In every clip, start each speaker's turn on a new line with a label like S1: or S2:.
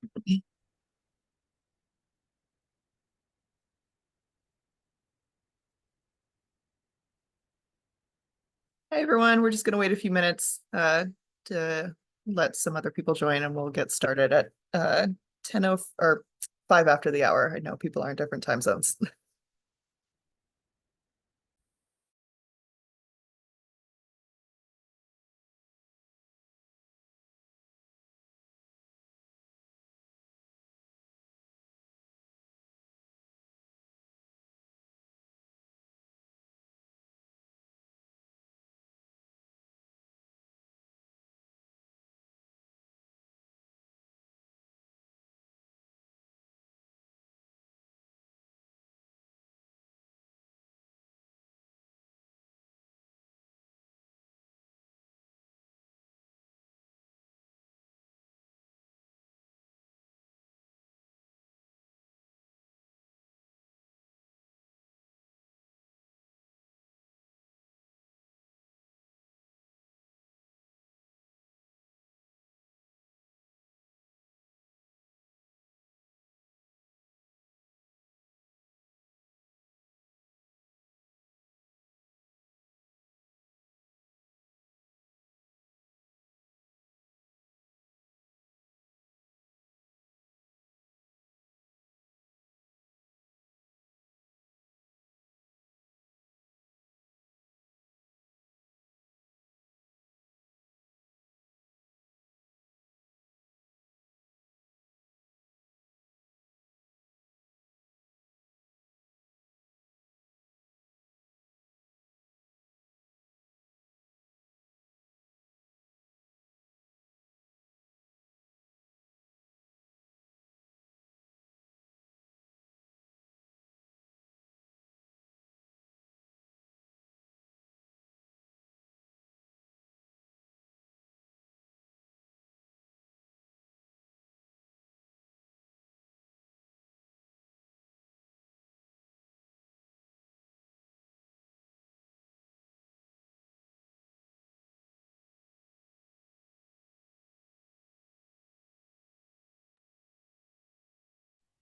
S1: Hi, everyone. We're just going to wait a few minutes to let some other people join, and we'll get started at 10 or 5 after the hour. I know people are in different time zones.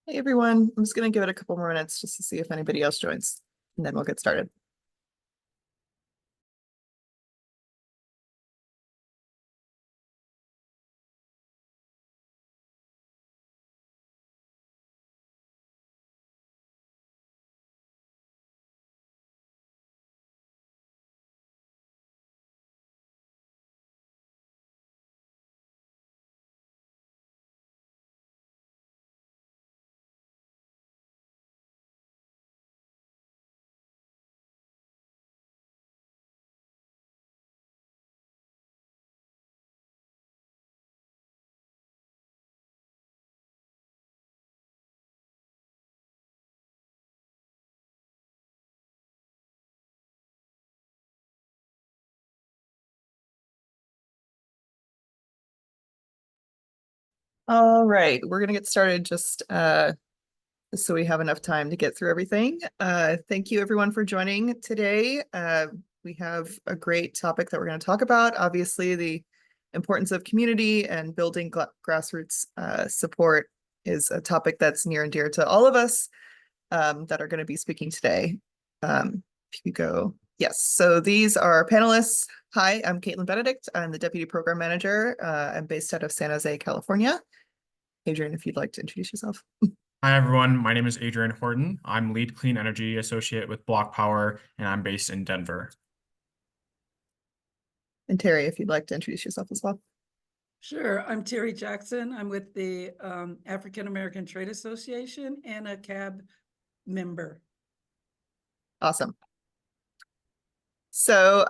S1: Hey, everyone. I'm just going to give it a couple more minutes just to see if anybody else joins, and then we'll get started. All right, we're going to get started just so we have enough time to get through everything. Thank you, everyone, for joining today. We have a great topic that we're going to talk about. Obviously, the importance of community and building grassroots support is a topic that's near and dear to all of us that are going to be speaking today. If you go, yes. So these are our panelists. Hi, I'm Caitlin Benedict. I'm the Deputy Program Manager. I'm based out of San Jose, California. Adrien, if you'd like to introduce yourself.
S2: Hi, everyone. My name is Adrien Horton. I'm Lead Clean Energy Associate with BlocPower, and I'm based in Denver.
S1: And Terri, if you'd like to introduce yourself as well.
S3: Sure. I'm Terri Jackson. I'm with the African American Trade Association and a CAB member.
S1: Awesome. So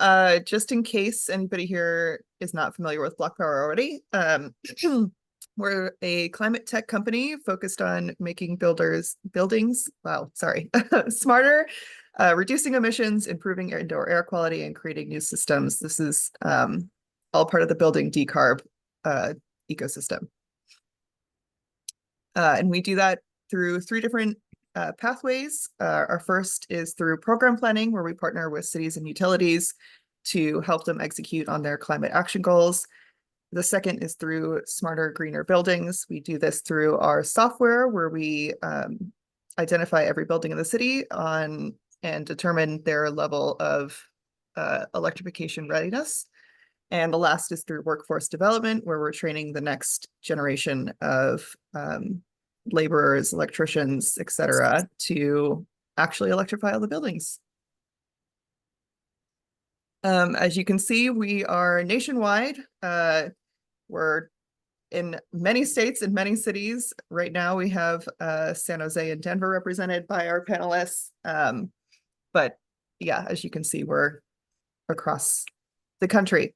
S1: just in case anybody here is not familiar with BlocPower already, we're a climate tech company focused on making buildings, smarter, reducing emissions, improving indoor air quality, and creating new systems. This is all part of the building decarb ecosystem. And we do that through 3 different pathways. Our first is through program planning, where we partner with cities and utilities to help them execute on their climate action goals. The second is through smarter, greener buildings. We do this through our software where we identify every building in the city and determine their level of electrification readiness. And the last is through workforce development, where we're training the next generation of laborers, electricians, et cetera, to actually electrify all the buildings. As you can see, we are nationwide. We're in many states and many cities. Right now we have San Jose and Denver represented by our panelists. But yeah, as you can see, we're across the country.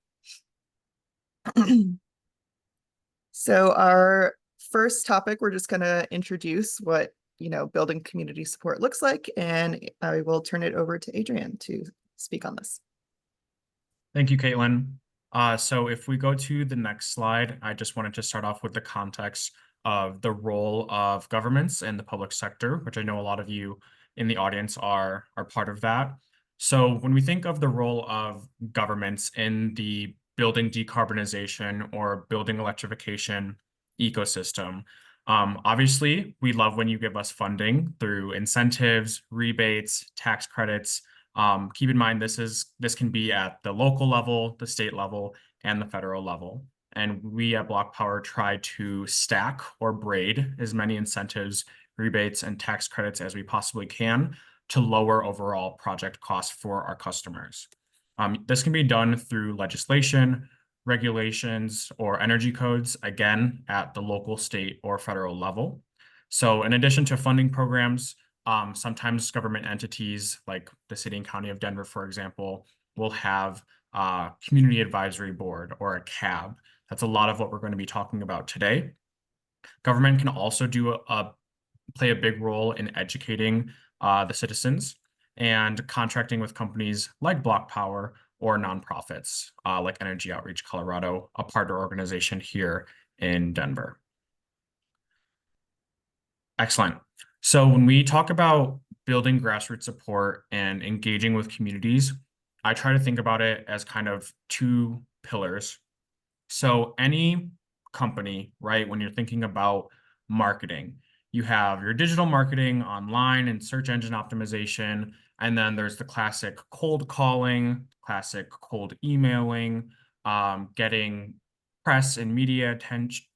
S1: So our first topic, we're just going to introduce what, building community support looks like, and I will turn it over to Adrien to speak on this.
S2: Thank you, Caitlin. So if we go to the next slide, I just wanted to start off with the context of the role of governments and the public sector, which I know a lot of you in the audience are part of that. So when we think of the role of governments in the building decarbonization or building electrification ecosystem, obviously, we love when you give us funding through incentives, rebates, tax credits. Keep in mind, this can be at the local level, the state level, and the federal level. And we at BlocPower try to stack or braid as many incentives, rebates, and tax credits as we possibly can to lower overall project costs for our customers. This can be done through legislation, regulations, or energy codes, again, at the local, state, or federal level. So in addition to funding programs, sometimes government entities like the city and county of Denver, for example, will have a community advisory board or a CAB. That's a lot of what we're going to be talking about today. Government can also play a big role in educating the citizens and contracting with companies like BlocPower or nonprofits like Energy Outreach Colorado, a partner organization here in Denver. Excellent. So when we talk about building grassroots support and engaging with communities, I try to think about it as kind of two pillars. So any company, right, when you're thinking about marketing, you have your digital marketing online and search engine optimization, and then there's the classic cold calling, classic cold emailing, getting press and media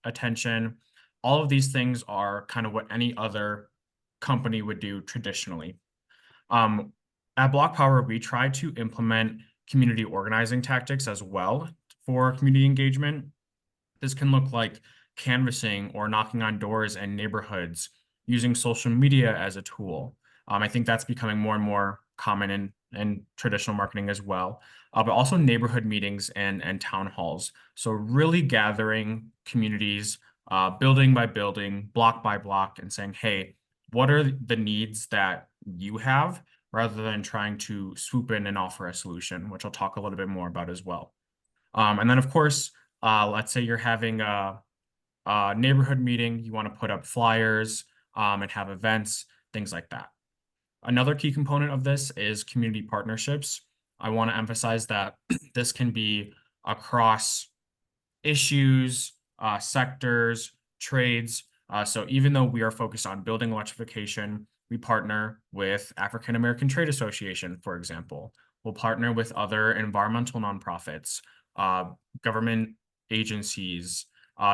S2: attention. All of these things are kind of what any other company would do traditionally. At BlocPower, we try to implement community organizing tactics as well for community engagement. This can look like canvassing or knocking on doors in neighborhoods, using social media as a tool. I think that's becoming more and more common in traditional marketing as well, but also neighborhood meetings and town halls. So really gathering communities, building by building, block by block, and saying, hey, what are the needs that you have, rather than trying to swoop in and offer a solution, which I'll talk a little bit more about as well. And then, of course, let's say you're having a neighborhood meeting, you want to put up flyers and have events, things like that. Another key component of this is community partnerships. I want to emphasize that this can be across issues, sectors, trades. So even though we are focused on building electrification, we partner with African American Trade Association, for example. We'll partner with other environmental nonprofits, government agencies,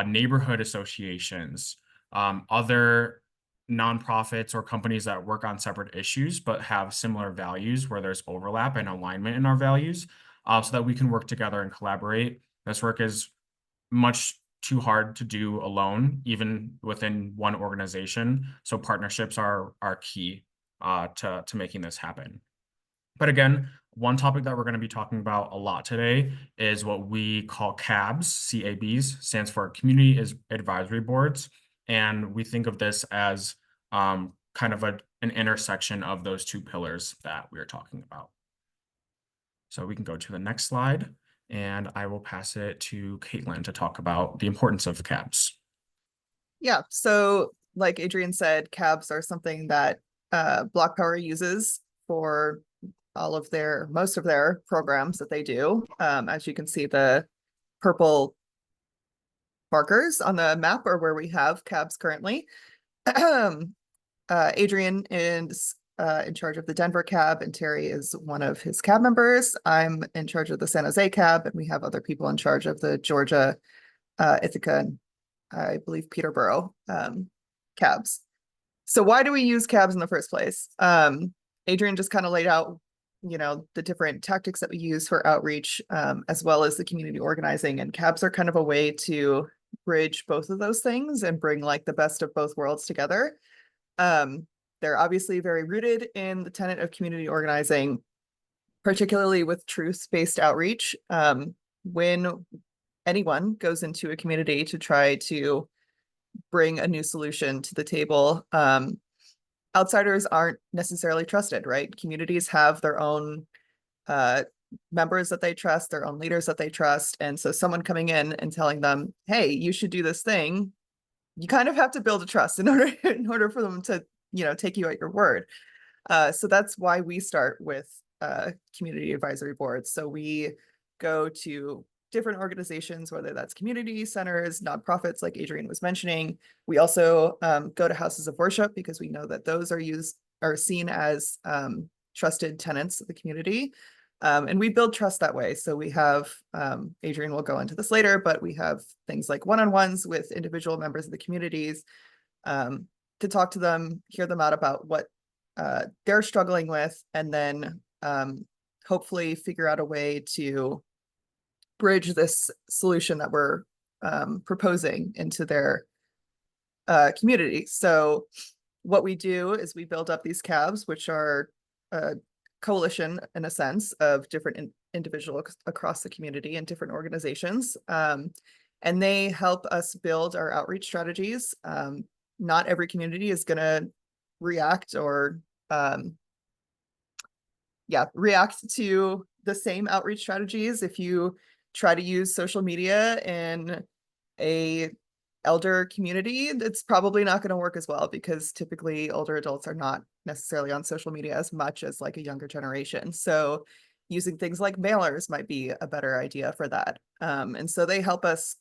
S2: neighborhood associations, other nonprofits or companies that work on separate issues but have similar values where there's overlap and alignment in our values, so that we can work together and collaborate. This work is much too hard to do alone, even within one organization. So partnerships are key to making this happen. But again, one topic that we're going to be talking about a lot today is what we call CABs. CABs stands for Community Advisory Boards. And we think of this as kind of an intersection of those two pillars that we are talking about. So we can go to the next slide, and I will pass it to Caitlin to talk about the importance of CABs.
S1: Yeah, so like Adrien said, CABs are something that BlocPower uses for most of their programs that they do. As you can see, the purple markers on the map are where we have cabs currently. Adrien is in charge of the Denver cab, and Terri is one of his cab members. I'm in charge of the San Jose cab, and we have other people in charge of the Georgia, Ithaca, and I believe Peterborough cabs. So why do we use cabs in the first place? Adrien just kind of laid out, the different tactics that we use for outreach, as well as the community organizing, and cabs are kind of a way to bridge both of those things and bring like the best of both worlds together. They're obviously very rooted in the tenet of community organizing, particularly with truth-based outreach. When anyone goes into a community to try to bring a new solution to the table, outsiders aren't necessarily trusted, right? Communities have their own members that they trust, their own leaders that they trust. And so someone coming in and telling them, hey, you should do this thing, you kind of have to build a trust in order for them to, take you at your word. So that's why we start with community advisory boards. So we go to different organizations, whether that's community centers, nonprofits, like Adrien was mentioning. We also go to houses of worship because we know that those are seen as trusted tenants of the community. And we build trust that way. So we have, Adrien will go into this later, but we have things like one-on-ones with individual members of the communities to talk to them, hear them out about what they're struggling with, and then hopefully figure out a way to bridge this solution that we're proposing into their community. So what we do is we build up these cabs, which are a coalition in a sense of different individuals across the community and different organizations. And they help us build our outreach strategies. Not every community is going to react or react to the same outreach strategies. If you try to use social media in a elder community, it's probably not going to work as well, because typically older adults are not necessarily on social media as much as like a younger generation. So using things like mailers might be a better idea for that. And so they help us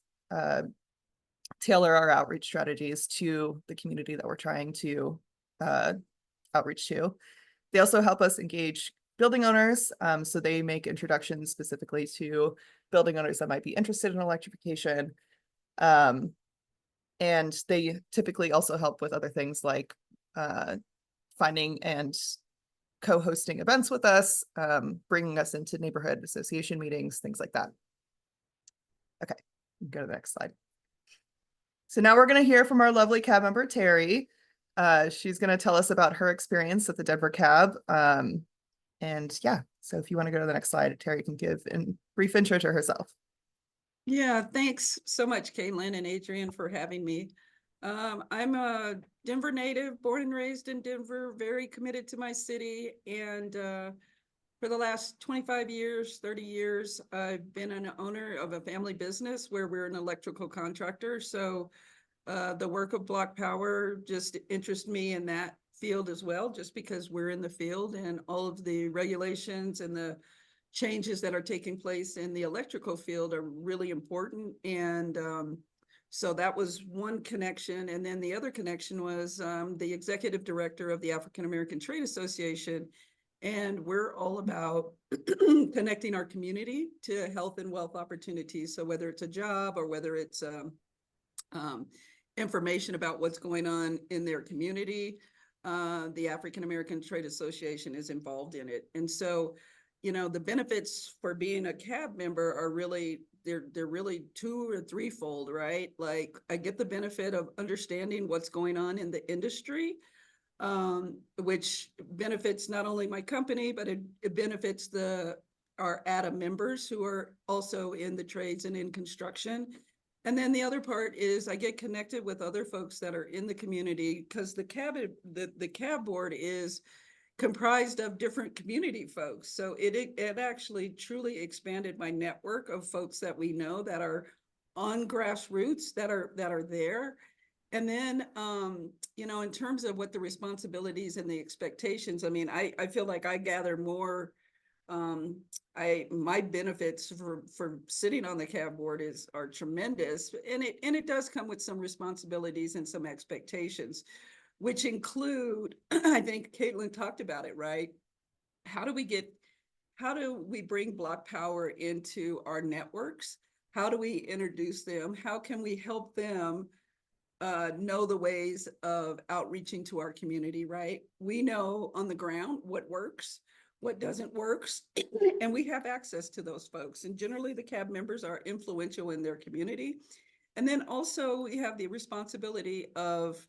S1: tailor our outreach strategies to the community that we're trying to outreach to. They also help us engage building owners. So they make introductions specifically to building owners that might be interested in electrification. And they typically also help with other things like finding and co-hosting events with us, bringing us into neighborhood association meetings, things like that. Okay, go to the next slide. So now we're going to hear from our lovely cab member, Terri. She's going to tell us about her experience at the Denver cab. And yeah, so if you want to go to the next slide, Terri can give a brief intro to herself.
S3: Yeah, thanks so much, Caitlin and Adrien, for having me. I'm a Denver native, born and raised in Denver, very committed to my city. And for the last 25 years, 30 years, I've been an owner of a family business where we're an electrical contractor. So the work of BlocPower just interests me in that field as well, just because we're in the field and all of the regulations and the changes that are taking place in the electrical field are really important. And so that was one connection. And then the other connection was the executive director of the African American Trade Association. And we're all about connecting our community to health and wealth opportunities. So whether it's a job or whether it's information about what's going on in their community, the African American Trade Association is involved in it. And so, the benefits for being a cab member are really, they're really two or threefold, right? Like I get the benefit of understanding what's going on in the industry, which benefits not only my company, but it benefits our ADA members who are also in the trades and in construction. And then the other part is I get connected with other folks that are in the community, because the cab board is comprised of different community folks. So it actually truly expanded my network of folks that we know that are on grassroots, that are there. And then, in terms of what the responsibilities and the expectations, I mean, I feel like I gather more my benefits for sitting on the CAB board are tremendous, and it does come with some responsibilities and some expectations, which include, I think Caitlin talked about it, right? How do we bring BlocPower into our networks? How do we introduce them? How can we help them know the ways of outreaching to our community, right? We know on the ground what works, what doesn't work, and we have access to those folks. And generally the CAB members are influential in their community. And then also we have the responsibility of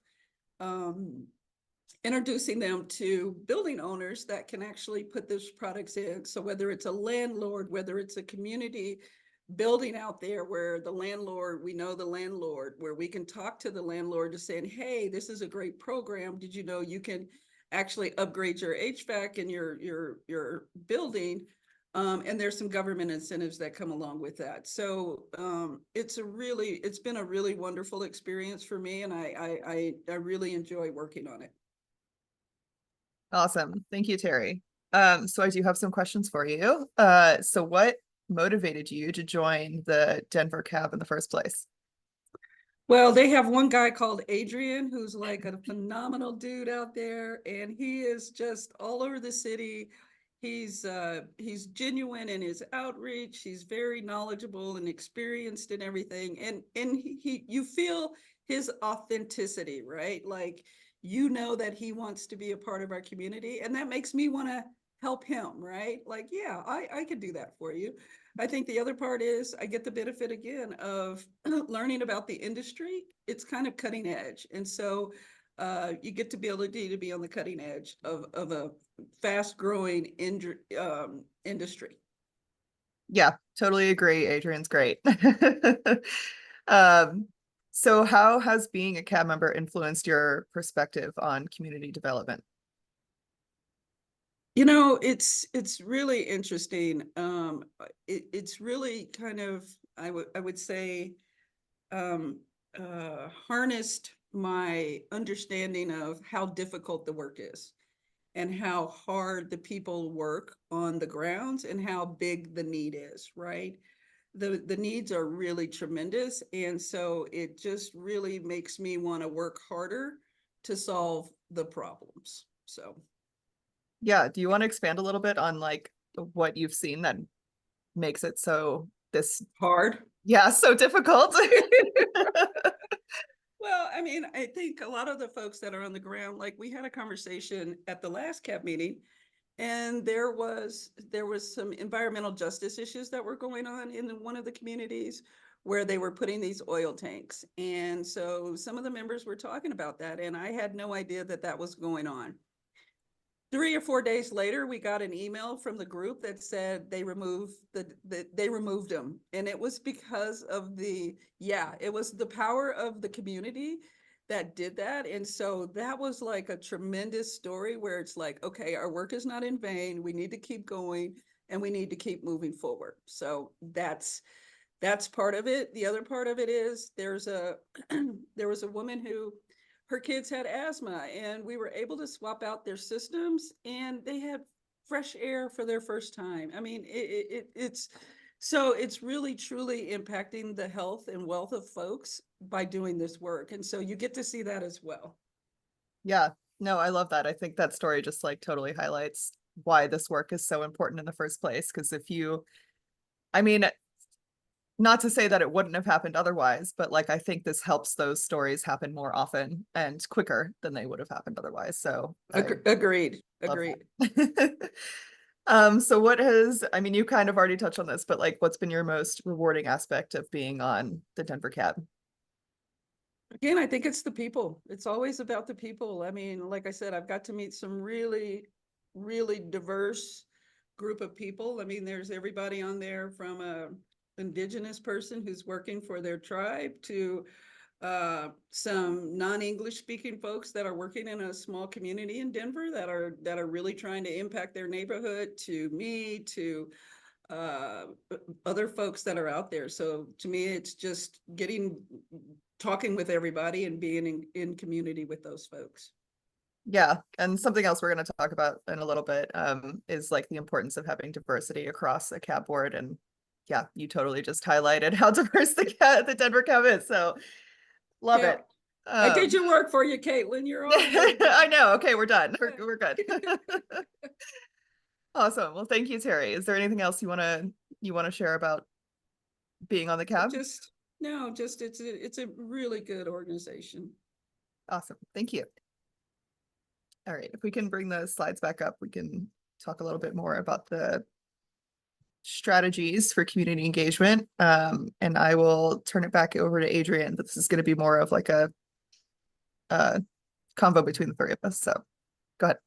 S3: introducing them to building owners that can actually put those products in. So whether it's a landlord, whether it's a community building out there where the landlord, we know the landlord, where we can talk to the landlord to saying, hey, this is a great program. Did you know you can actually upgrade your HVAC in your building? And there's some government incentives that come along with that. So it's been a really wonderful experience for me, and I really enjoy working on it.
S1: Awesome. Thank you, Terri. So I do have some questions for you. So what motivated you to join the Denver CAB in the first place?
S3: Well, they have one guy called Adrien, who's like a phenomenal dude out there, and he is just all over the city. He's genuine in his outreach. He's very knowledgeable and experienced in everything, and you feel his authenticity, right? Like, you know that he wants to be a part of our community, and that makes me want to help him, right? Like, yeah, I could do that for you. I think the other part is I get the benefit again of learning about the industry. It's kind of cutting edge. And so you get the ability to be on the cutting edge of a fast growing industry.
S1: Yeah, totally agree. Adrian's great. So how has being a CAB member influenced your perspective on community development?
S3: You know, it's really interesting. It's really kind of, I would say, harnessed my understanding of how difficult the work is and how hard the people work on the grounds and how big the need is, right? The needs are really tremendous. And so it just really makes me want to work harder to solve the problems. So.
S1: Yeah, do you want to expand a little bit on like what you've seen that makes it so
S3: Hard?
S1: Yeah, so difficult?
S3: Well, I mean, I think a lot of the folks that are on the ground, like we had a conversation at the last CAB meeting, and there was some environmental justice issues that were going on in one of the communities where they were putting these oil tanks. And so some of the members were talking about that, and I had no idea that that was going on. 3 or 4 days later, we got an email from the group that said they removed them. And it was because of it was the power of the community that did that. And so that was like a tremendous story where it's like, okay, our work is not in vain. We need to keep going and we need to keep moving forward. So that's part of it. The other part of it is there was a woman who, her kids had asthma, and we were able to swap out their systems, and they had fresh air for their first time. I mean, it's really truly impacting the health and wealth of folks by doing this work. And so you get to see that as well.
S1: Yeah, no, I love that. I think that story just like totally highlights why this work is so important in the first place. Because I mean, not to say that it wouldn't have happened otherwise, but like I think this helps those stories happen more often and quicker than they would have happened otherwise. So
S3: Agreed.
S1: So I mean, you kind of already touched on this, but like what's been your most rewarding aspect of being on the Denver CAB?
S3: Again, I think it's the people. It's always about the people. I mean, like I said, I've got to meet some really, really diverse group of people. I mean, there's everybody on there from a indigenous person who's working for their tribe to some non-English speaking folks that are working in a small community in Denver that are really trying to impact their neighborhood, to me, to other folks that are out there. So to me, it's just talking with everybody and being in community with those folks.
S1: Yeah, and something else we're going to talk about in a little bit is like the importance of having diversity across a cab board. And yeah, you totally just highlighted how diverse the Denver cab is. So love
S3: Yeah,
S1: it.
S3: I did
S1: Um,
S3: your work for you, Caitlin. You're all good.
S1: I know. Okay, we're done.
S3: Good.
S1: We're good. Awesome. Well, thank you, Terri. Is there anything else you want to share about being on the cab?
S3: Just no, just it's a really good organization.
S1: Awesome. Thank you. All right. If we can bring the slides back up, we can talk a little bit more about the strategies for community engagement. And I will turn it back over to Adrien. This is going to be more of like a convo between the three of us. So go ahead.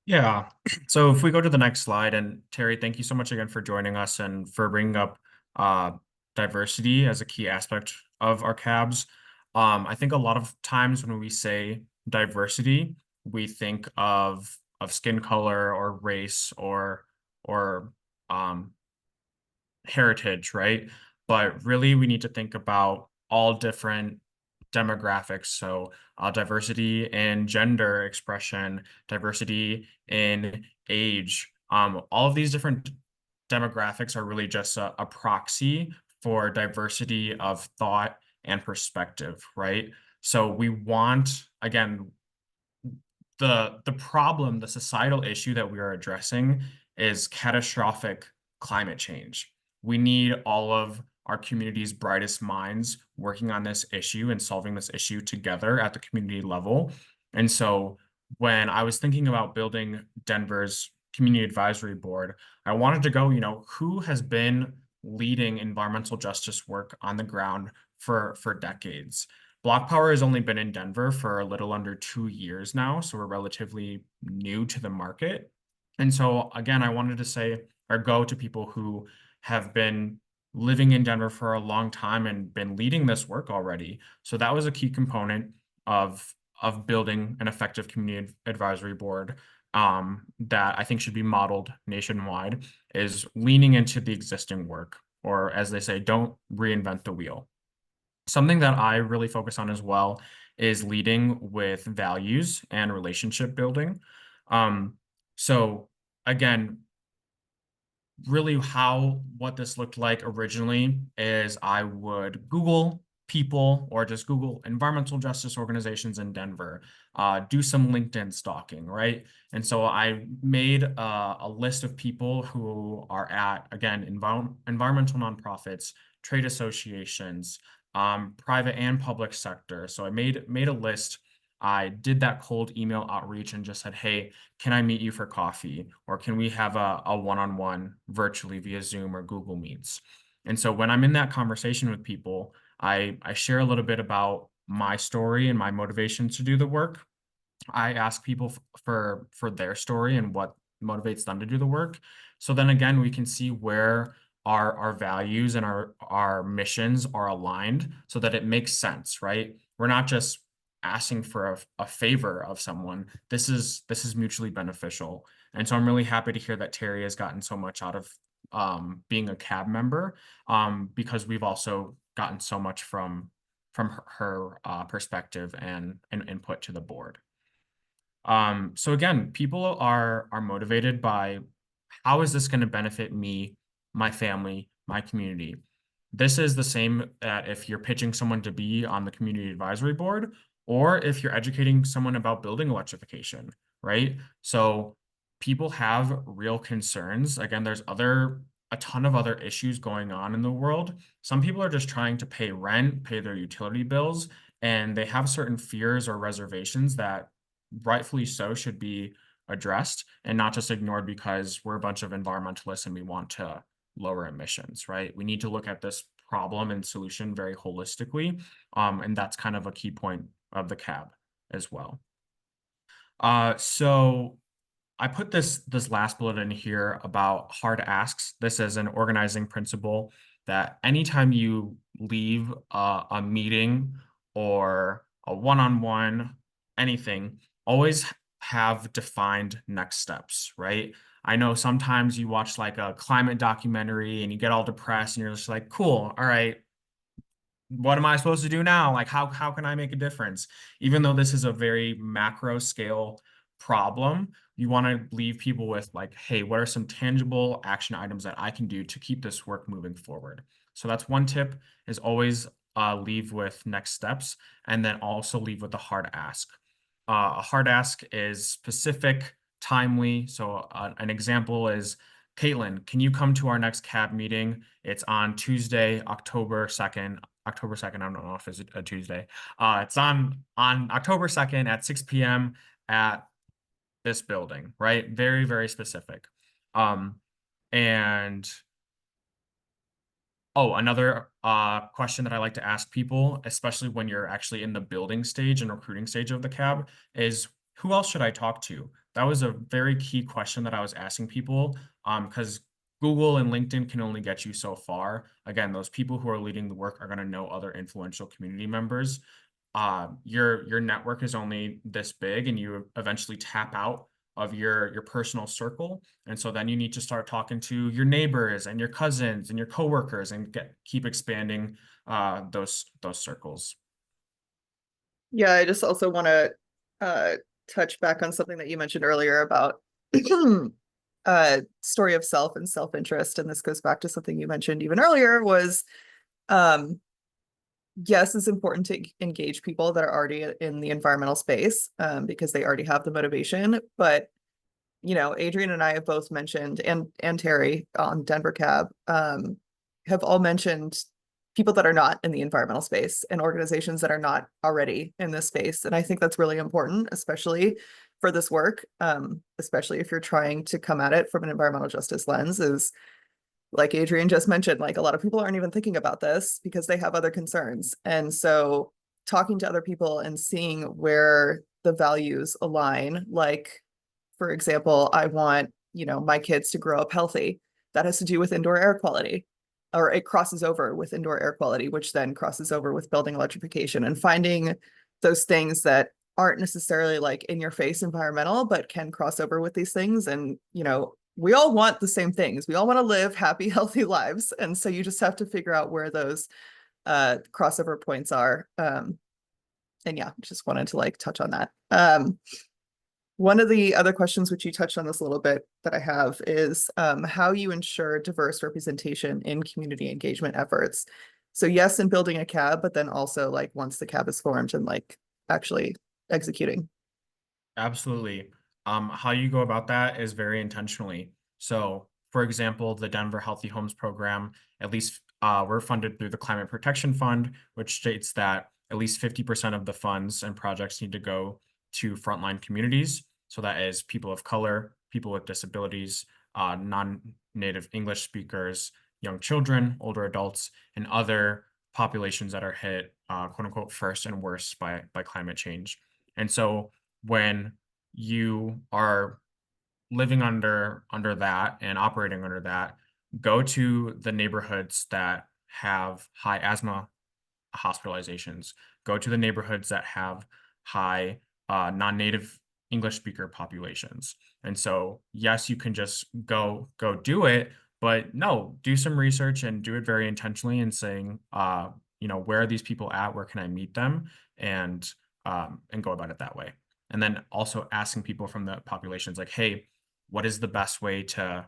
S2: Yeah. So if we go to the next slide, and Terri, thank you so much again for joining us and for bringing up uh, diversity as a key aspect of our cabs. I think a lot of times when we say diversity, we think of skin color or race or um, heritage, right? But really, we need to think about all different demographics. So, diversity in gender expression, diversity in age. All of these different demographics are really just a proxy for diversity of thought and perspective, right? So we want, again, the problem, the societal issue that we are addressing is catastrophic climate change. We need all of our community's brightest minds working on this issue and solving this issue together at the community level. And so when I was thinking about building Denver's community advisory board, I wanted to go, who has been leading environmental justice work on the ground for decades? BlocPower has only been in Denver for a little under 2 years now, so we're relatively new to the market. And so again, I wanted to say or go to people who have been living in Denver for a long time and been leading this work already. So that was a key component of building an effective community advisory board that I think should be modeled nationwide, is leaning into the existing work, or as they say, don't reinvent the wheel. Something that I really focus on as well is leading with values and relationship building. Um, so again, really what this looked like originally is I would Google people or just Google environmental justice organizations in Denver, do some LinkedIn stalking, right? And so I made a list of people who are at, again, environmental nonprofits, trade associations, private and public sector. So I made a list. I did that cold email outreach and just said, hey, can I meet you for coffee? Or can we have a one-on-one virtually via Zoom or Google Meets? And so when I'm in that conversation with people, I share a little bit about my story and my motivations to do the work. I ask people for their story and what motivates them to do the work. So then again, we can see where our values and our missions are aligned so that it makes sense, right? We're not just asking for a favor of someone. This is mutually beneficial. And so I'm really happy to hear that Terri has gotten so much out of being a cab member, because we've also gotten so much from her perspective and input to the board. So again, people are motivated by how is this going to benefit me, my family, my community? This is the same that if you're pitching someone to be on the community advisory board, or if you're educating someone about building electrification, right? So people have real concerns. Again, there's a ton of other issues going on in the world. Some people are just trying to pay rent, pay their utility bills, and they have certain fears or reservations that rightfully so should be addressed and not just ignored because we're a bunch of environmentalists and we want to lower emissions, right? We need to look at this problem and solution very holistically. And that's kind of a key point of the cab as well. So I put this last bullet in here about hard asks. This is an organizing principle that anytime you leave a meeting or a one-on-one, anything, always have defined next steps, right? I know sometimes you watch like a climate documentary and you get all depressed and you're just like, cool, all right, what am I supposed to do now? Like, how can I make a difference? Even though this is a very macro scale problem, you want to leave people with like, hey, what are some tangible action items that I can do to keep this work moving forward? So that's one tip, is always leave with next steps, and then also leave with a hard ask. A hard ask is specific, timely. So an example is, Caitlin, can you come to our next CAB meeting? It's on Tuesday, October 2nd. October 2nd, I don't know if it's a Tuesday. It's on October 2nd at 6 p.m. at this building, right? Very, very specific. And oh, another question that I like to ask people, especially when you're actually in the building stage and recruiting stage of the cab, is who else should I talk to? That was a very key question that I was asking people, because Google and LinkedIn can only get you so far. Again, those people who are leading the work are going to know other influential community members. Your network is only this big, and you eventually tap out of your personal circle. And so then you need to start talking to your neighbors and your cousins and your coworkers, and keep expanding those circles.
S1: Yeah, I just also want to touch back on something that you mentioned earlier about story of self and self-interest. And this goes back to something you mentioned even earlier was yes, it's important to engage people that are already in the environmental space because they already have the motivation. But Adrien and I have both mentioned, and Terri on Denver Cab have all mentioned people that are not in the environmental space and organizations that are not already in this space. And I think that's really important, especially for this work, especially if you're trying to come at it from an environmental justice lens, is like Adrien just mentioned, like a lot of people aren't even thinking about this because they have other concerns. And so talking to other people and seeing where the values align, like, for example, I want, my kids to grow up healthy. That has to do with indoor air quality, or it crosses over with indoor air quality, which then crosses over with building electrification, and finding those things that aren't necessarily like in your face environmental, but can cross over with these things. And, we all want the same things. We all want to live happy, healthy lives. And so you just have to figure out where those crossover points are. And yeah, just wanted to like touch on that. One of the other questions, which you touched on this a little bit, that I have is how you ensure diverse representation in community engagement efforts. So yes, in building a cab, but then also like once the cab is formed and like actually executing.
S2: Absolutely. How you go about that is very intentionally. So, for example, the Denver Healthy Homes program, at least we're funded through the Climate Protection Fund, which states that at least 50% of the funds and projects need to go to frontline communities. So that is people of color, people with disabilities, non-native English speakers, young children, older adults, and other populations that are hit, quote unquote, first and worst by climate change. And so when you are living under that and operating under that, go to the neighborhoods that have high asthma hospitalizations, go to the neighborhoods that have high non-native English speaker populations. And so yes, you can just go do it, but no, do some research and do it very intentionally, and saying where are these people at, where can I meet them, and go about it that way. And then also asking people from the populations like, hey, what is the best way to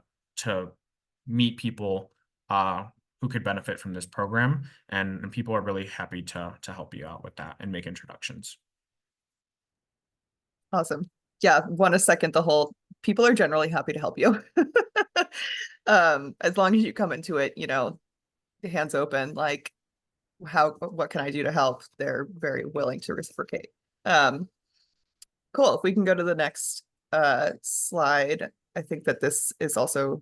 S2: meet people who could benefit from this program? And people are really happy to help you out with that and make introductions.
S1: Awesome. Yeah, want to second the whole people are generally happy to help you. As long as you come into it, hands open, like what can I do to help? They're very willing to reciprocate. Cool. If we can go to the next slide, I think that this is also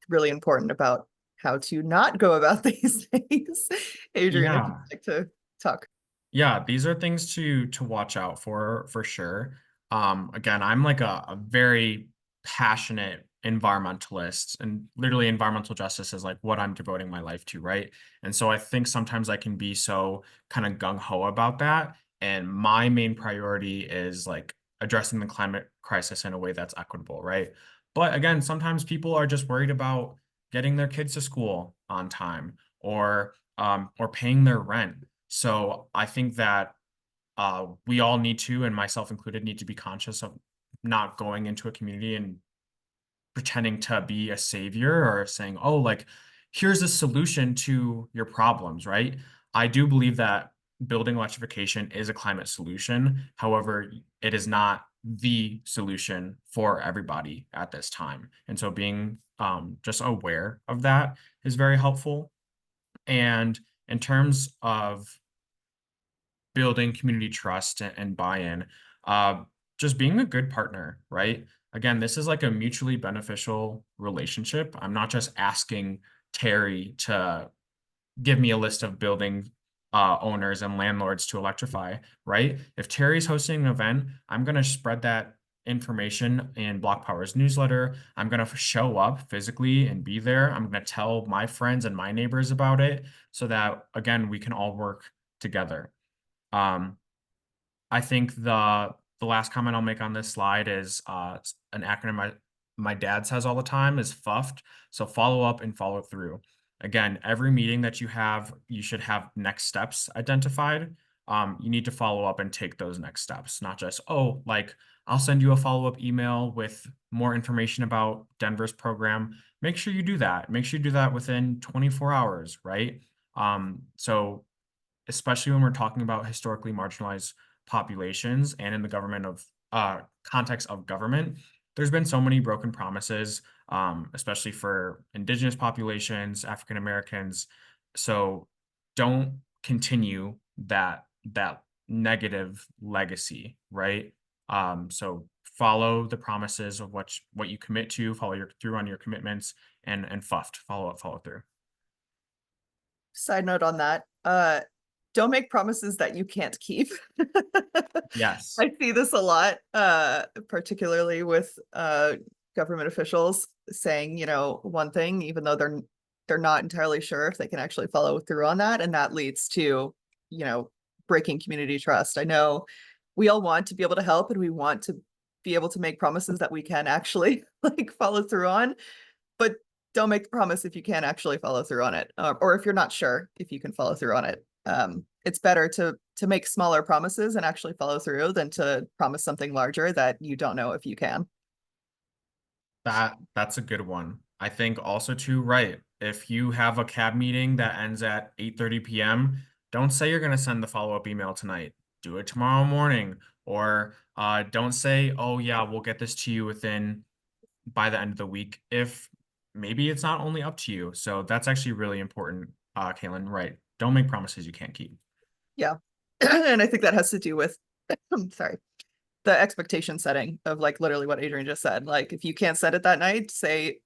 S1: really important about how to not go about these things. Adrien, if you'd
S2: Yeah.
S1: like to talk.
S2: Yeah, these are things to watch out for sure. Again, I'm like a very passionate environmentalist, and literally environmental justice is like what I'm devoting my life to, right? And so I think sometimes I can be so kind of gung-ho about that. And my main priority is like addressing the climate crisis in a way that's equitable, right? But again, sometimes people are just worried about getting their kids to school on time, or or paying their rent. So I think that we all need to, and myself included, need to be conscious of not going into a community and pretending to be a savior or saying, oh, like, here's a solution to your problems, right? I do believe that building electrification is a climate solution. However, it is not the solution for everybody at this time. And so being just aware of that is very helpful. And in terms of building community trust and buy-in, just being a good partner, right? Again, this is like a mutually beneficial relationship. I'm not just asking Terri to give me a list of building owners and landlords to electrify, right? If Terry's hosting an event, I'm going to spread that information in BlocPower's newsletter. I'm going to show up physically and be there. I'm going to tell my friends and my neighbors about it so that, again, we can all work together. I think the last comment I'll make on this slide is an acronym my dad says all the time is FUFFed. So follow up and follow through. Again, every meeting that you have, you should have next steps identified. You need to follow up and take those next steps, not just, oh, like I'll send you a follow-up email with more information about Denver's program. Make sure you do that. Make sure you do that within 24 hours, right? So especially when we're talking about historically marginalized populations and in the government of context of government, there's been so many broken promises, especially for indigenous populations, African Americans. So don't continue that negative legacy, right? So follow the promises of what you commit to, follow through on your commitments, and FUFFed, follow through.
S1: Side note on that, don't make promises that you can't keep.
S2: Yes.
S1: I see this a lot, particularly with government officials saying, you know, one thing, even though they're not entirely sure if they can actually follow through on that, and that leads to, you know, breaking community trust. I know we all want to be able to help, and we want to be able to make promises that we can actually like follow through on, but don't make the promise if you can't actually follow through on it, or if you're not sure if you can follow through on it. It's better to make smaller promises and actually follow through than to promise something larger that you don't know if you can.
S2: That's a good one. I think also too, right, if you have a cab meeting that ends at 8:30 p.m., don't say you're going to send the follow-up email tonight. Do it tomorrow morning. Or don't say, oh yeah, we'll get this to you by the end of the week, if maybe it's not only up to you. So that's actually really important, Caitlin, right? Don't make promises you can't keep.
S1: Yeah. And I think that has to do with, sorry, the expectation setting of like literally what Adrien just said. Like if you can't send it that night,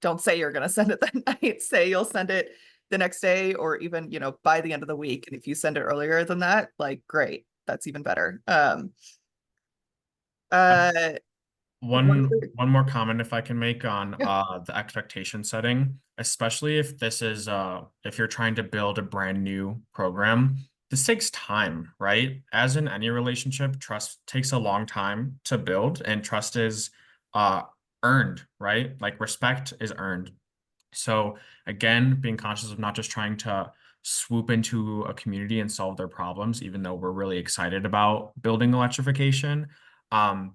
S1: don't say you're going to send it that night. Say you'll send it the next day or even, you know, by the end of the week. And if you send it earlier than that, like great, that's even better.
S2: One more comment if I can make on the expectation setting, especially if this is if you're trying to build a brand new program. This takes time, right? As in any relationship, trust takes a long time to build, and trust is earned, right? Like respect is earned. So again, being conscious of not just trying to swoop into a community and solve their problems, even though we're really excited about building electrification.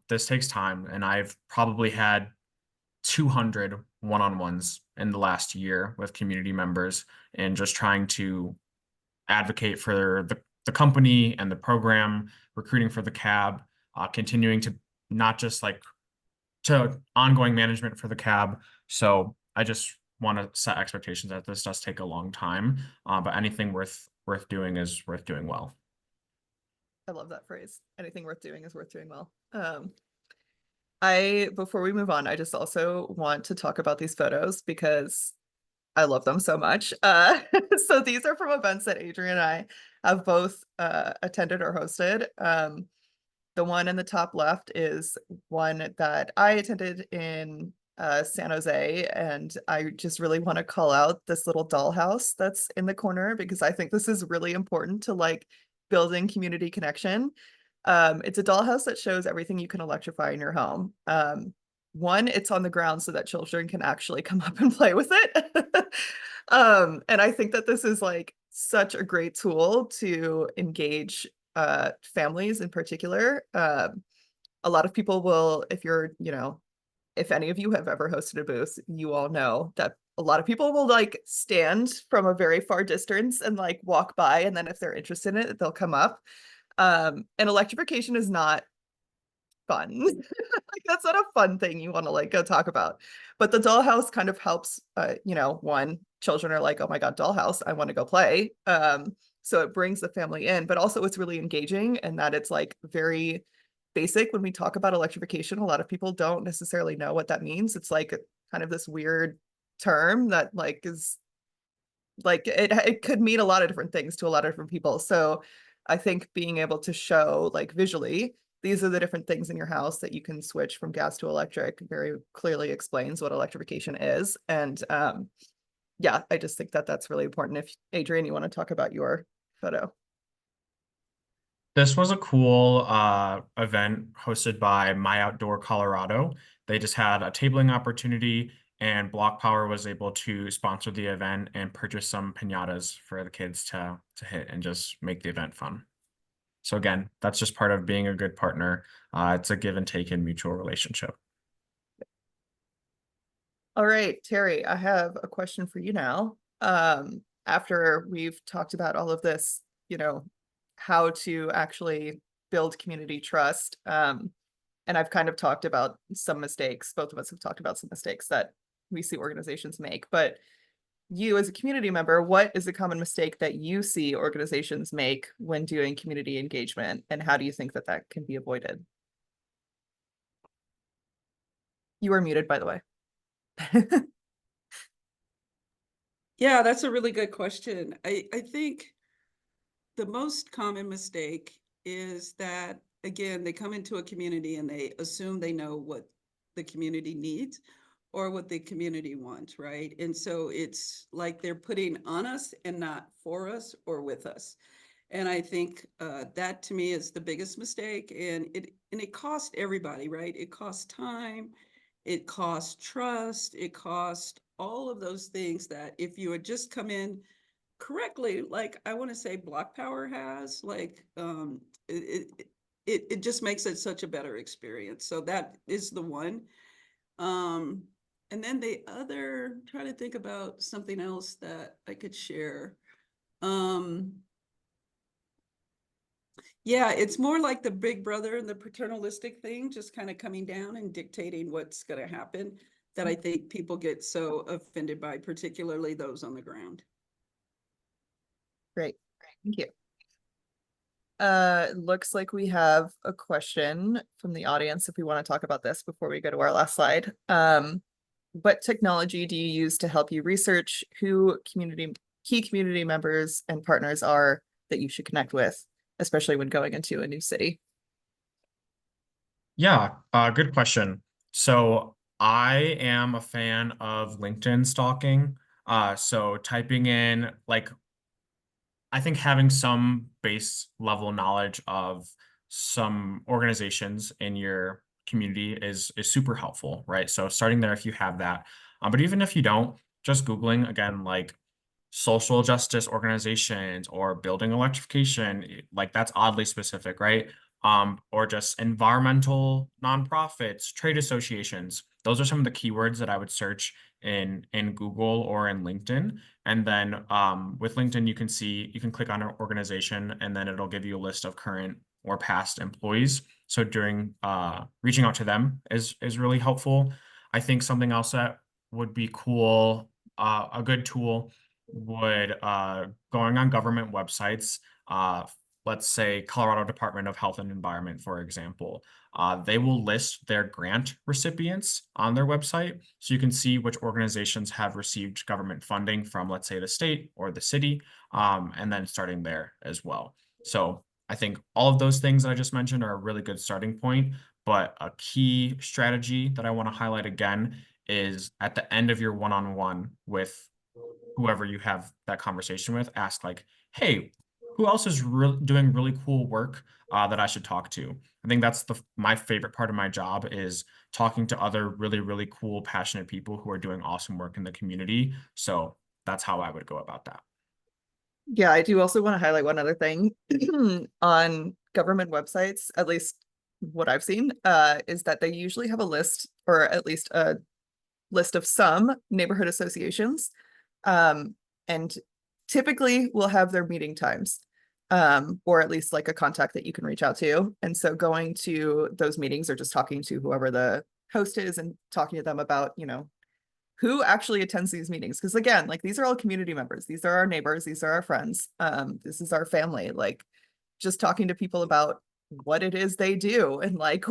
S2: This takes time, and I've probably had 200 one-on-ones in the last year with community members and just trying to advocate for the company and the program, recruiting for the cab, continuing to not just like to ongoing management for the cab. So I just want to set expectations that this does take a long time, but anything worth doing is worth doing well.
S1: I love that phrase. Anything worth doing is worth doing well. Before we move on, I just also want to talk about these photos because I love them so much. So these are from events that Adrien and I have both attended or hosted. The one in the top left is one that I attended in San Jose, and I just really want to call out this little dollhouse that's in the corner because I think this is really important to like building community connection. It's a dollhouse that shows everything you can electrify in your home. One, it's on the ground so that children can actually come up and play with it. And I think that this is like such a great tool to engage families in particular. A lot of people will, if you're, if any of you have ever hosted a booth, you all know that a lot of people will like stand from a very far distance and like walk by, and then if they're interested in it, they'll come up. And electrification is not fun. Like that's not a fun thing you want to like go talk about. But the dollhouse kind of helps, one, children are like, oh my God, dollhouse, I want to go play. So it brings the family in, but also it's really engaging and that it's like very basic. When we talk about electrification, a lot of people don't necessarily know what that means. It's like kind of this weird term that like is like it could mean a lot of different things to a lot of different people. So I think being able to show like visually, these are the different things in your house that you can switch from gas to electric very clearly explains what electrification is. And yeah, I just think that that's really important. If Adrien, you want to talk about your photo.
S2: This was a cool event hosted by My Outdoor Colorado. They just had a tabling opportunity, and BlocPower was able to sponsor the event and purchase some piñatas for the kids to hit and just make the event fun. So again, that's just part of being a good partner. It's a give and take and mutual relationship.
S1: All right, Terri, I have a question for you now. After we've talked about all of this, how to actually build community trust. And I've kind of talked about some mistakes. Both of us have talked about some mistakes that we see organizations make. But you, as a community member, what is a common mistake that you see organizations make when doing community engagement? And how do you think that that can be avoided? You are muted, by the way.
S3: Yeah, that's a really good question. I think the most common mistake is that, again, they come into a community and they assume they know what the community needs or what the community wants, right? And so it's like they're putting on us and not for us or with us. And I think that to me is the biggest mistake. And it costs everybody, right? It costs time, it costs trust, it costs all of those things that if you had just come in correctly, like I want to say BlocPower has, like it just makes it such a better experience. So that is the one. And then the other, try to think about something else that I could share. Yeah, it's more like the big brother and the paternalistic thing, just kind of coming down and dictating what's going to happen, that I think people get so offended by, particularly those on the ground.
S1: Great. Thank you. Looks like we have a question from the audience if we want to talk about this before we go to our last slide. What technology do you use to help you research who key community members and partners are that you should connect with, especially when going into a new city?
S2: Yeah, good question. So I am a fan of LinkedIn stalking. So typing in like I think having some base level knowledge of some organizations in your community is super helpful, right? So starting there if you have that. But even if you don't, just Googling again, like social justice organizations or building electrification, like that's oddly specific, right? Or just environmental nonprofits, trade associations. Those are some of the keywords that I would search in Google or in LinkedIn. And then with LinkedIn, you can click on an organization and then it'll give you a list of current or past employees. So during reaching out to them is really helpful. I think something else that would be cool, a good tool would going on government websites, let's say Colorado Department of Health and Environment, for example, they will list their grant recipients on their website. So you can see which organizations have received government funding from, let's say, the state or the city, and then starting there as well. So I think all of those things that I just mentioned are a really good starting point. But a key strategy that I want to highlight again is at the end of your one-on-one with whoever you have that conversation with, ask like, hey, who else is doing really cool work that I should talk to? I think that's my favorite part of my job is talking to other really cool, passionate people who are doing awesome work in the community. So that's how I would go about that.
S1: Yeah, I do also want to highlight one other thing on government websites, at least what I've seen, is that they usually have a list, or at least a list of some neighborhood associations. And typically will have their meeting times, or at least like a contact that you can reach out to. And so going to those meetings or just talking to whoever the host is and talking to them about, who actually attends these meetings. Because again, like these are all community members. These are our neighbors. These are our friends. This is our family. Like just talking to people about what it is they do and like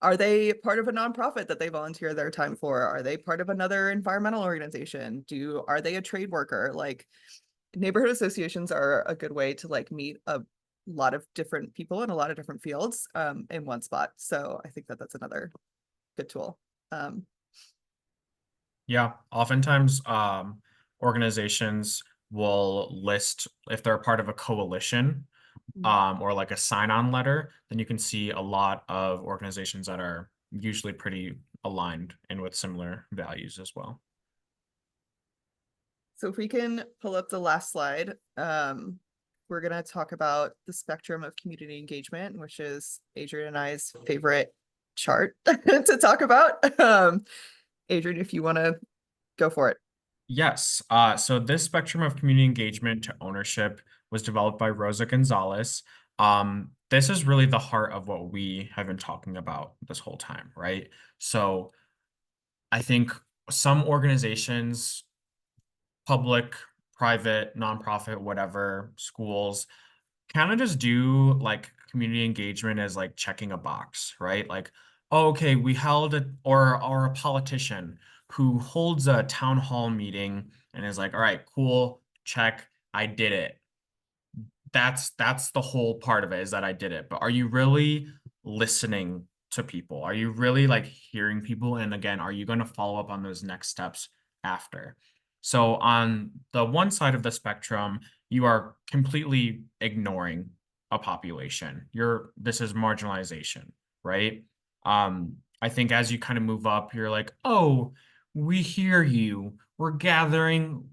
S1: are they part of a nonprofit that they volunteer their time for? Are they part of another environmental organization? Are they a trade worker? Like neighborhood associations are a good way to like meet a lot of different people in a lot of different fields in one spot. So I think that that's another good tool.
S2: Yeah, oftentimes organizations will list if they're part of a coalition or like a sign-on letter, then you can see a lot of organizations that are usually pretty aligned and with similar values as well.
S1: So if we can pull up the last slide, we're going to talk about the spectrum of community engagement, which is Adrien and I's favorite chart to talk about. Adrien, if you want to go for it.
S2: Yes. So this spectrum of community engagement to ownership was developed by Rosa Gonzalez. This is really the heart of what we have been talking about this whole time, right? So I think some organizations, public, private, nonprofit, whatever, schools, kind of just do like community engagement as like checking a box, right? Like, oh, okay, we held it, or a politician who holds a town hall meeting and is like, all right, cool, check, I did it. That's the whole part of it, is that I did it. But are you really listening to people? Are you really like hearing people? And again, are you going to follow up on those next steps after? So on the one side of the spectrum, you are completely ignoring a population. This is marginalization, right? I think as you kind of move up, you're like, oh, we hear you. We're gathering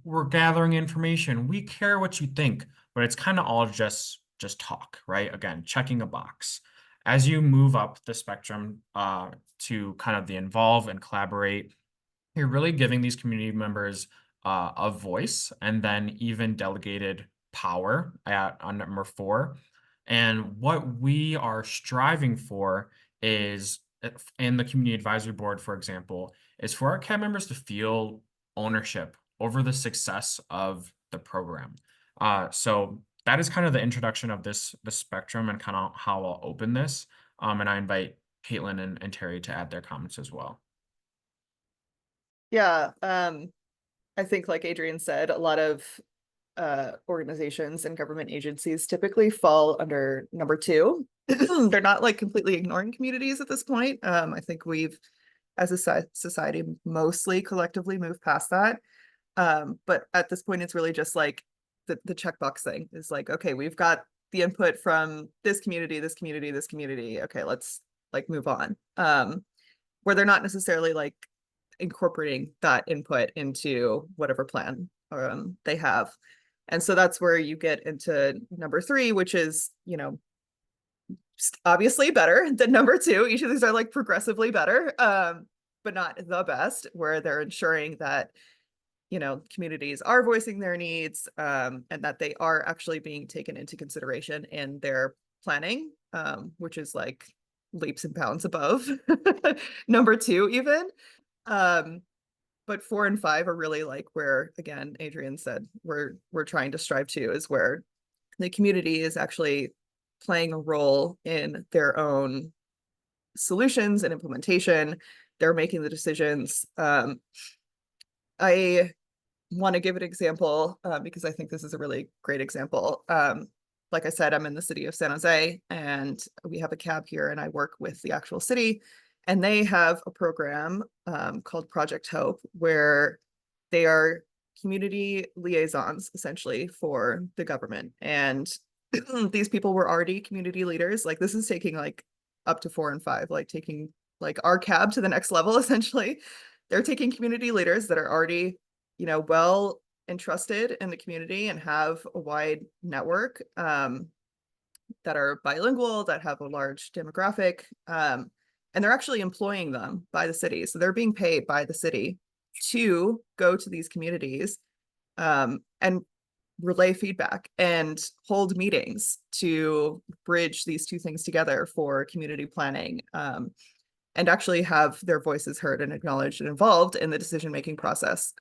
S2: information. We care what you think, but it's kind of all just talk, right? Again, checking a box. As you move up the spectrum to kind of the involve and collaborate, you're really giving these community members a voice, and then even delegated power on number 4. And what we are striving for is, in the community advisory board, for example, is for our CAB members to feel ownership over the success of the program. So that is kind of the introduction of the spectrum and kind of how I'll open this. And I invite Caitlin and Terri to add their comments as well.
S1: Yeah, I think like Adrien said, a lot of organizations and government agencies typically fall under number 2. They're not like completely ignoring communities at this point. I think we've, as a society, mostly collectively moved past that. But at this point, it's really just like the checkbox thing is like, okay, we've got the input from this community, this community, this community. Okay, let's like move on. Where they're not necessarily like incorporating that input into whatever plan they have. And so that's where you get into number 3, which is, obviously better than number 2. Each of these are like progressively better, but not the best, where they're ensuring that, communities are voicing their needs, and that they are actually being taken into consideration in their planning, which is like leaps and bounds above number 2 even. But 4 and 5 are really like where, again, Adrien said, we're trying to strive to, is where the community is actually playing a role in their own solutions and implementation. They're making the decisions. I want to give an example because I think this is a really great example. Like I said, I'm in the city of San Jose, and we have a CAB here, and I work with the actual city, and they have a program called Project Hope, where they are community liaisons essentially for the government. And these people were already community leaders. Like this is taking like up to 4 and 5, like taking like our CAB to the next level essentially. They're taking community leaders that are already, well and trusted in the community and have a wide network that are bilingual, that have a large demographic, and they're actually employing them by the city. So they're being paid by the city to go to these communities and relay feedback and hold meetings to bridge these two things together for community planning, and actually have their voices heard and acknowledged and involved in the decision-making process.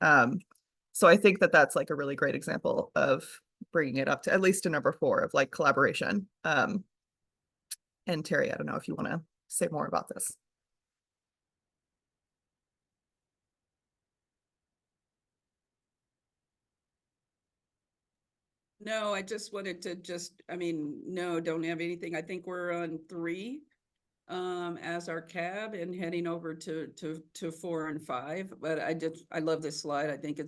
S1: So I think that that's like a really great example of bringing it up to at least a number 4 of like collaboration. And Terri, I don't know if you want to say more about this.
S3: No, I just wanted to no, don't have anything. I think we're on 3 as our cab and heading over to 4 and 5. But I love this slide. I think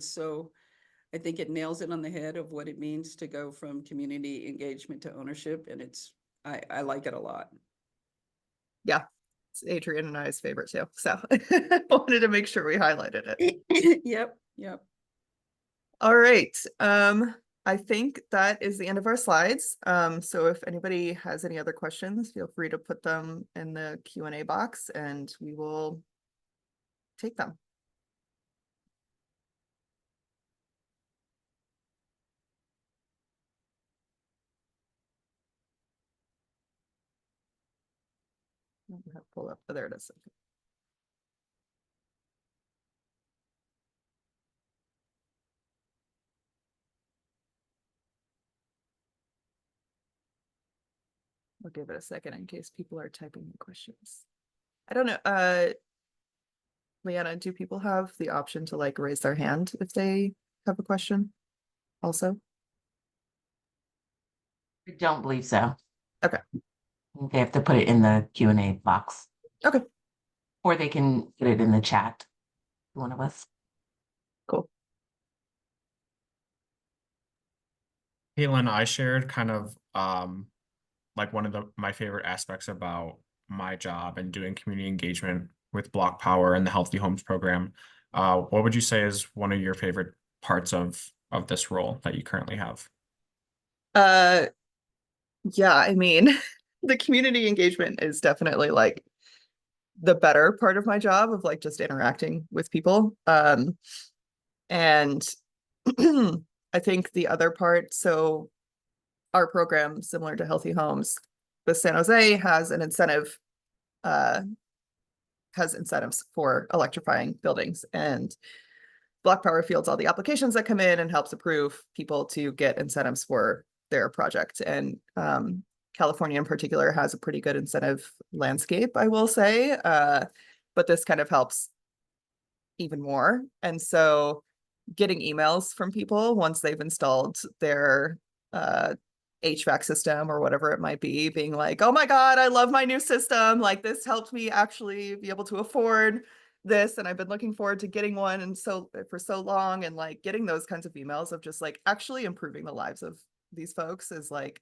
S3: it nails it on the head of what it means to go from community engagement to ownership. And I like it a lot.
S1: Yeah, it's Adrien and I's favorite too. So I wanted to make sure we highlighted it.
S3: Yep.
S1: All right. I think that is the end of our slides. So if anybody has any other questions, feel free to put them in the Q&A box and we will take them. Pull up. Oh, there it is. I'll give it a second in case people are typing in questions. I don't know. Leanna, do people have the option to like raise their hand if they have a question also?
S4: I don't believe so.
S1: Okay.
S4: They have to put it in the Q&A box.
S1: Okay.
S4: Or they can put it in the chat. One of us.
S1: Cool.
S2: Caitlin, I shared kind of like one of my favorite aspects about my job and doing community engagement with BlocPower and the Healthy Homes program. What would you say is one of your favorite parts of this role that you currently have?
S1: Yeah, I mean, the community engagement is definitely like the better part of my job of like just interacting with people. And I think the other part, so our program, similar to Healthy Homes, with San Jose has an incentive, has incentives for electrifying buildings, and BlocPower fields all the applications that come in and helps approve people to get incentives for their project. And California in particular has a pretty good incentive landscape, I will say, but this kind of helps even more. And so getting emails from people once they've installed their HVAC system or whatever it might be, being like, oh my God, I love my new system. Like this helped me actually be able to afford this. And I've been looking forward to getting one. And so for so long, and like getting those kinds of emails of just like actually improving the lives of these folks is like,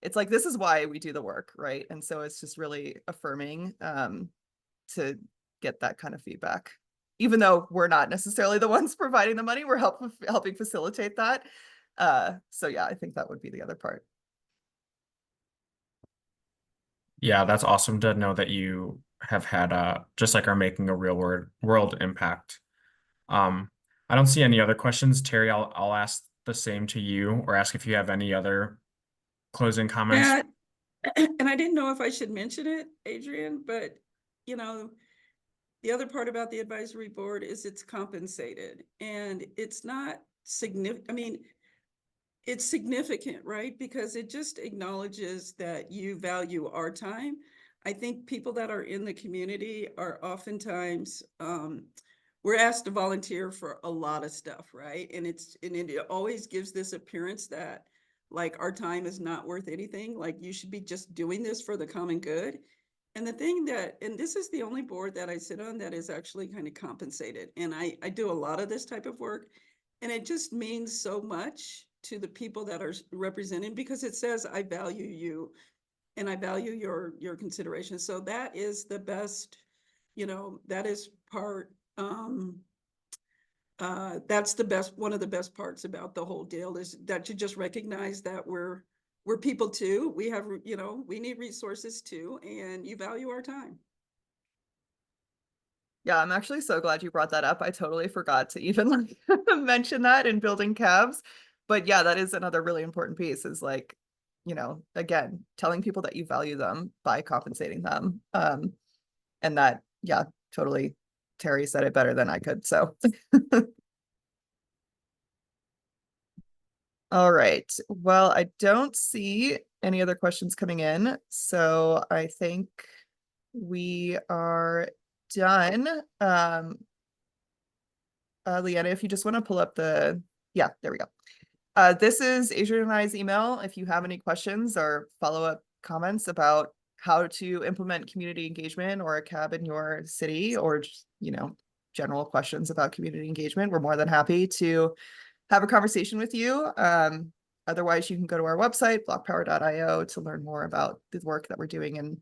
S1: it's like, this is why we do the work. Right. And so it's just really affirming to get that kind of feedback, even though we're not necessarily the ones providing the money, we're helping facilitate that. So yeah, I think that would be the other part.
S2: Yeah, that's awesome to know that you have had just like are making a real world impact. I don't see any other questions. Terri, I'll ask the same to you, or ask if you have any other closing comments.
S3: Yeah, and I didn't know if I should mention it, Adrien, but you know, the other part about the advisory board is it's compensated, and it's not significant. I mean, it's significant, right? Because it just acknowledges that you value our time. I think people that are in the community are oftentimes, we're asked to volunteer for a lot of stuff, right? And it always gives this appearance that like our time is not worth anything. Like you should be just doing this for the common good. And the thing that, and this is the only board that I sit on that is actually kind of compensated. And I do a lot of this type of work, and it just means so much to the people that are represented, because it says, I value you and I value your consideration. So that is the best, that is part, That's one of the best parts about the whole deal, is that you just recognize that we're people too. We have, we need resources too, and you value our time.
S1: Yeah, I'm actually so glad you brought that up. I totally forgot to even like mention that in building cabs. But yeah, that is another really important piece, is like, again, telling people that you value them by compensating them. And that, yeah, totally. Terri said it better than I could. So all right. Well, I don't see any other questions coming in. So I think we are done. Leanna, if you just want to pull up yeah, there we go. This is Adrien and I's email. If you have any questions or follow-up comments about how to implement community engagement or a cab in your city, or just, general questions about community engagement, we're more than happy to have a conversation with you. Otherwise, you can go to our website, blockpower.io, to learn more about the work that we're doing in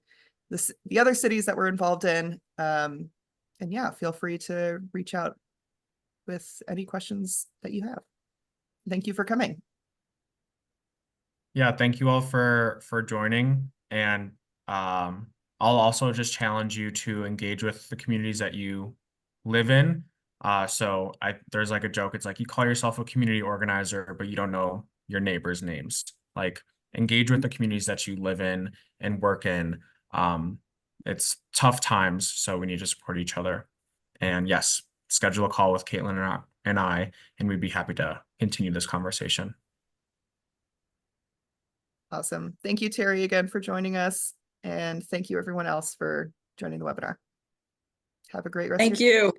S1: the other cities that we're involved in. And yeah, feel free to reach out with any questions that you have. Thank you for coming.
S2: Yeah, thank you all for joining. And I'll also just challenge you to engage with the communities that you live in. So there's like a joke, it's like you call yourself a community organizer, but you don't know your neighbors' names. Like, engage with the communities that you live in and work in. It's tough times, so we need to support each other. And yes, schedule a call with Caitlin and I, and we'd be happy to continue this conversation.
S1: Awesome. Thank you, Terri, again for joining us. And thank you everyone else for joining the webinar. Have a great rest of
S3: Thank
S1: your
S3: you.